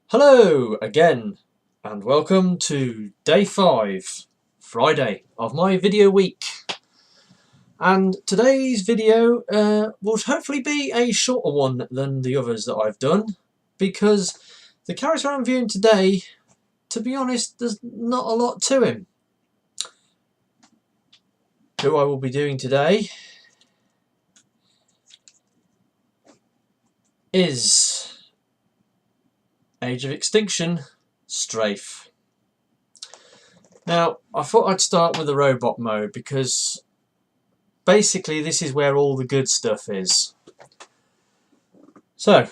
Hello again and welcome to day 5, Friday of my video week. And today's video will hopefully be a shorter one than the others that I've done, because the character I'm viewing today, to be honest, there's not a lot to him. Who I will be doing today is Age of Extinction Strafe. Now, I thought I'd start with the robot mode because basically this is where all the good stuff is. So,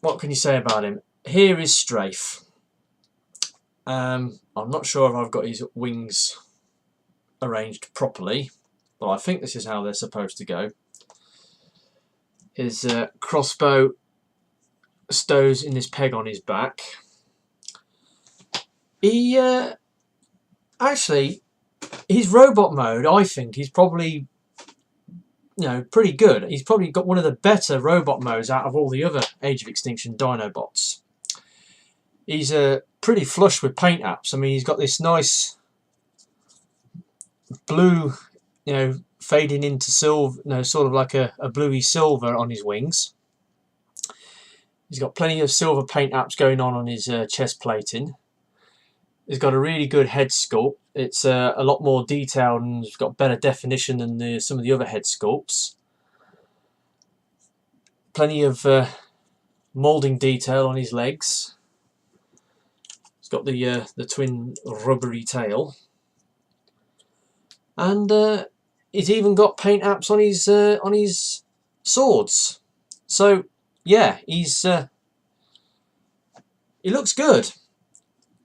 what can you say about him? Here is Strafe. I'm not sure if I've got his wings arranged properly, but I think this is how they're supposed to go. His crossbow stows in this peg on his back. He actually, his robot mode, I think he's probably, pretty good. He's probably got one of the better robot modes out of all the other Age of Extinction Dinobots. He's pretty flush with paint apps. I mean, he's got this nice blue, fading into silver, sort of like a bluey silver on his wings. He's got plenty of silver paint apps going on his chest plating. He's got a really good head sculpt. It's a lot more detailed and it's got better definition than some of the other head sculpts. Plenty of moulding detail on his legs. He's got the twin rubbery tail, and he's even got paint apps on his swords. So yeah, he looks good.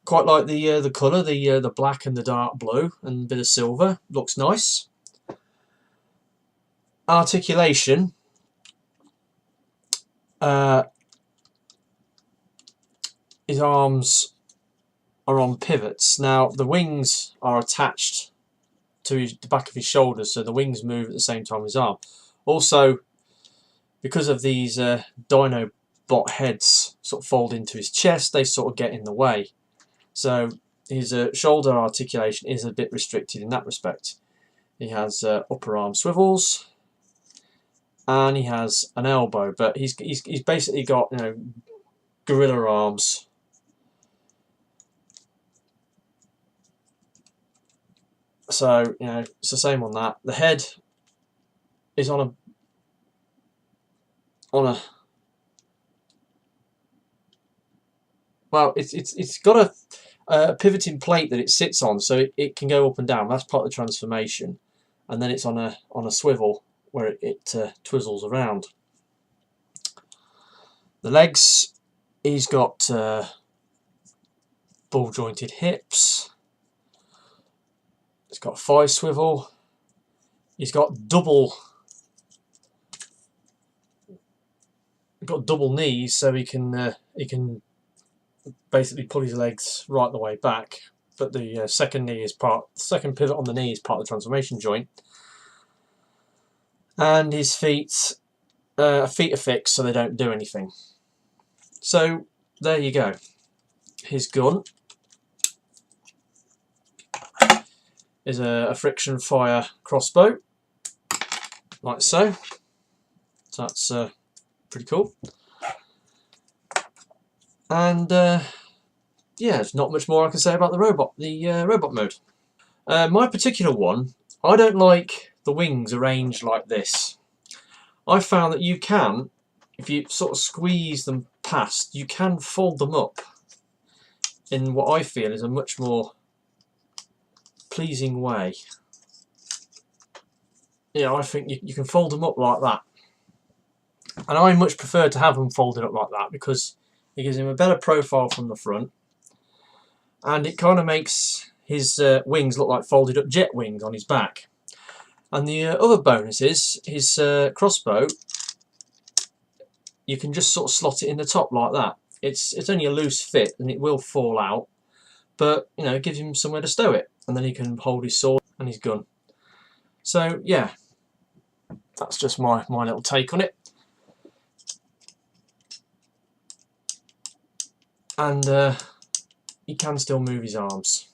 Quite like the colour, the black and the dark blue and a bit of silver. Looks nice. Articulation. His arms are on pivots. Now the wings are attached to the back of his shoulders, so the wings move at the same time as his arm. Also, because of these Dinobot heads sort of fold into his chest, they sort of get in the way. So his shoulder articulation is a bit restricted in that respect. He has upper arm swivels, and he has an elbow, but he's basically got gorilla arms. So it's the same on that. The head is on a well, it's got a pivoting plate that it sits on, so it can go up and down. That's part of the transformation, and then it's on a swivel where it twizzles around. The legs, he's got ball jointed hips. He's got thigh swivel. He's got double knees, so he can basically pull his legs right the way back. But the second pivot on the knee is part of the transformation joint. And his feet are fixed, so they don't do anything. So there you go. His gun is a friction fire crossbow, like so. So that's pretty cool. And yeah, there's not much more I can say about the robot mode. My particular one, I don't like the wings arranged like this. I found that you can, if you sort of squeeze them past, you can fold them up in what I feel is a much more pleasing way. Yeah, I think you can fold them up like that. And I much prefer to have them folded up like that because it gives him a better profile from the front, and it kind of makes his wings look like folded up jet wings on his back. And the other bonus is his crossbow, you can just sort of slot it in the top like that. It's only a loose fit and it will fall out, but it gives him somewhere to stow it, and then he can hold his sword and his gun. So yeah, that's just my little take on it. and he can still move his arms.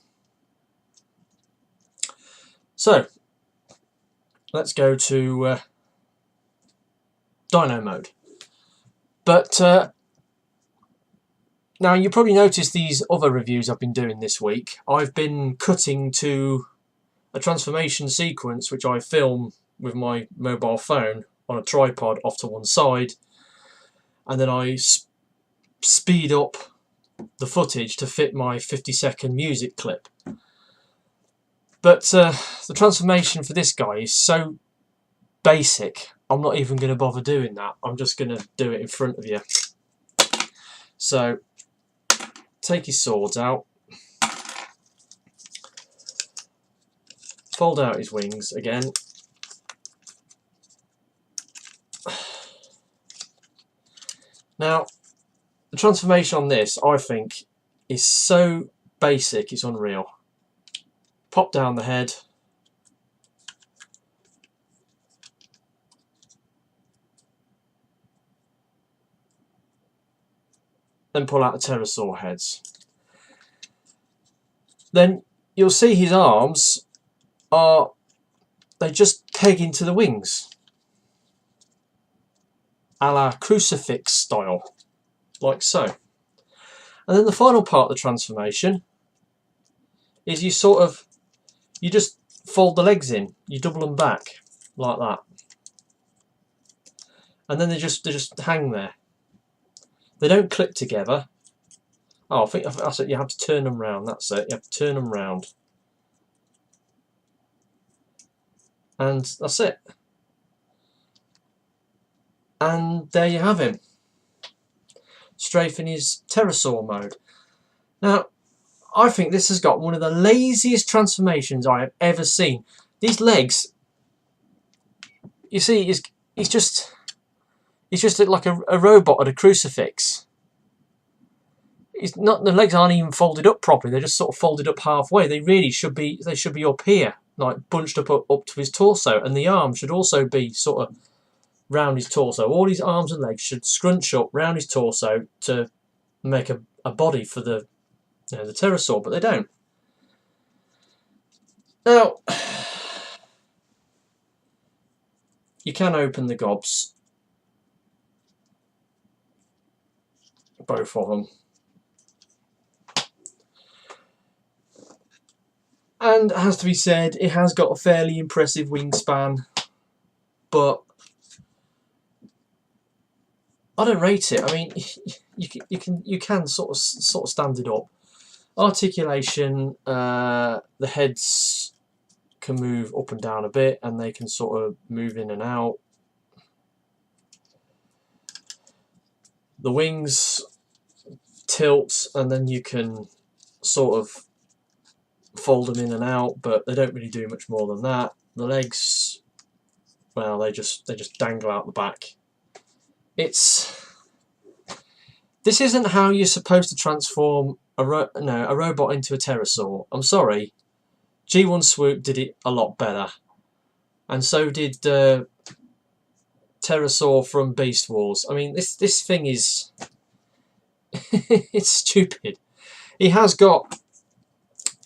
So let's go to Dino mode. But now you probably noticed these other reviews I've been doing this week. I've been cutting to a transformation sequence which I film with my mobile phone on a tripod off to one side, and then I speed up the footage to fit my 50-second music clip. But the transformation for this guy is so basic, I'm not even going to bother doing that. I'm just going to do it in front of you. So take his swords out, fold out his wings again, now the transformation on this, I think, is so basic it's unreal. Pop down the head, then pull out the pterosaur heads. Then you'll see his arms they just peg into the wings, a la crucifix style, like so. And then the final part of the transformation is you just fold the legs in, you double them back like that, and then they just hang there. They don't clip together. Oh, I think that's it. You have to turn them round. That's it. You have to turn them round, and that's it. And there you have him, Strafe in his pterosaur mode. Now, I think this has got one of the laziest transformations I have ever seen. These legs, you see, he's just like a robot at a crucifix. It's not, the legs aren't even folded up properly. They're just sort of folded up halfway. They really should be. They should be up here, like bunched up to his torso, and the arms should also be sort of round his torso. All his arms and legs should scrunch up round his torso to make a body for the the pterosaur, but they don't. Now, you can open the gobs, both of them, and it has to be said, it has got a fairly impressive wingspan, but I don't rate it. I mean, you can sort of stand it up. Articulation, the heads can move up and down a bit, and they can sort of move in and out. The wings tilt, and then you can sort of fold them in and out, but they don't really do much more than that. The legs, well, they just dangle out the back. This isn't how you're supposed to transform a robot into a pterosaur. I'm sorry, G1 Swoop did it a lot better, and so did Pterosaur from Beast Wars. I mean, this thing is it's stupid. He has got,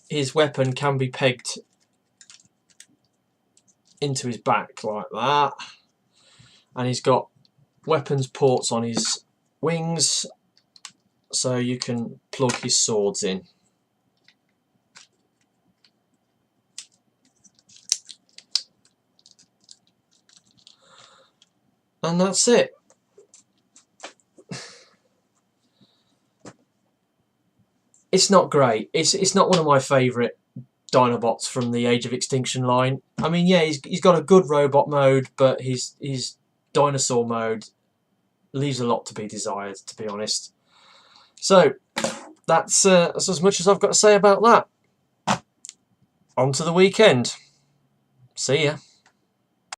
his weapon can be pegged into his back like that, and he's got weapons ports on his wings, so you can plug his swords in. And that's it. It's not great. It's not one of my favourite Dinobots from the Age of Extinction line. I mean, yeah, he's got a good robot mode, but his dinosaur mode leaves a lot to be desired, to be honest. So that's as much as I've got to say about that. On to the weekend. See ya.